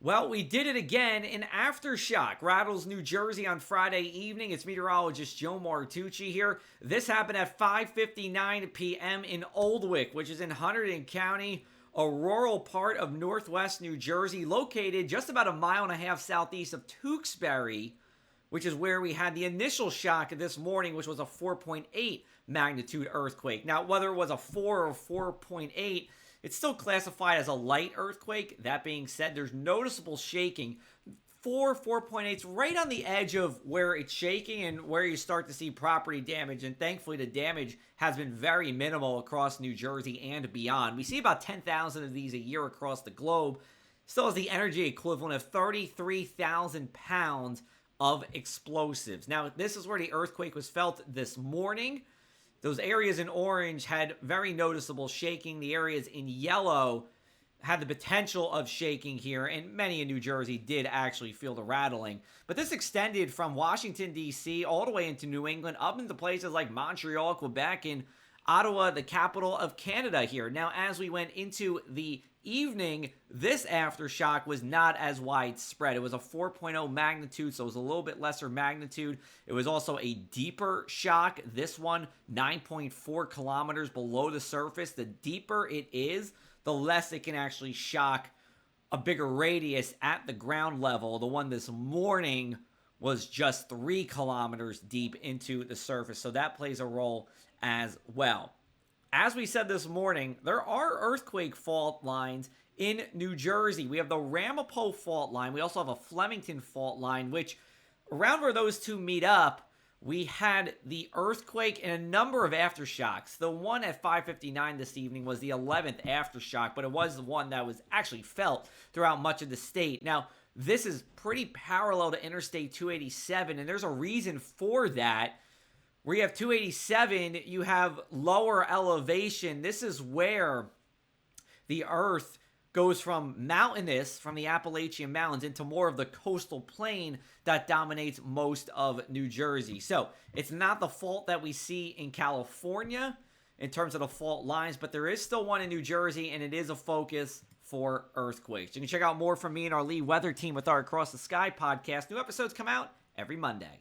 Well, we did it again in AFTERSHOCK, Rattles, New Jersey on Friday evening. It's meteorologist Joe Martucci here. This happened at 5:59 p.m. in Oldwick, which is in Hunterdon County, a rural part of northwest New Jersey, located just about a mile and a half southeast of Tewksbury, which is where we had the initial shock this morning, which was a 4.8 magnitude earthquake. Now, whether it was a 4 or 4.8, it's still classified as a light earthquake. That being said, there's noticeable shaking. 4.8's right on the edge of where it's shaking and where you start to see property damage. And thankfully, the damage has been very minimal across New Jersey and beyond. We see about 10,000 of these a year across the globe. Still has the energy equivalent of 33,000 pounds of explosives. Now, this is where the earthquake was felt this morning. Those areas in orange had very noticeable shaking. The areas in yellow had the potential of shaking here, and many in New Jersey did actually feel the rattling. But this extended from Washington, D.C., all the way into New England, up into places like Montreal, Quebec, and Ottawa, the capital of Canada here. Now, as we went into the evening, this aftershock was not as widespread. It was a 4.0 magnitude, so it was a little bit lesser magnitude. It was also a deeper shock. This one, 9.4 kilometers below the surface. The deeper it is, the less it can actually shock a bigger radius at the ground level. The one this morning was just 3 kilometers deep into the surface, so that plays a role as well. As we said this morning, there are earthquake fault lines in New Jersey. We have the Ramapo fault line. We also have a Flemington fault line, which around where those two meet up, we had the earthquake and a number of aftershocks. The one at 5:59 this evening was the 11th aftershock, but it was the one that was actually felt throughout much of the state. Now, this is pretty parallel to Interstate 287, and there's a reason for that. Where you have 287, you have lower elevation. This is where the earth goes from mountainous, from the Appalachian Mountains, into more of the coastal plain that dominates most of New Jersey. So it's not the fault that we see in California in terms of the fault lines, but there is still one in New Jersey, and it is a focus for earthquakes. You can check out more from me and our lead weather team with our Across the Sky podcast. New episodes come out every Monday.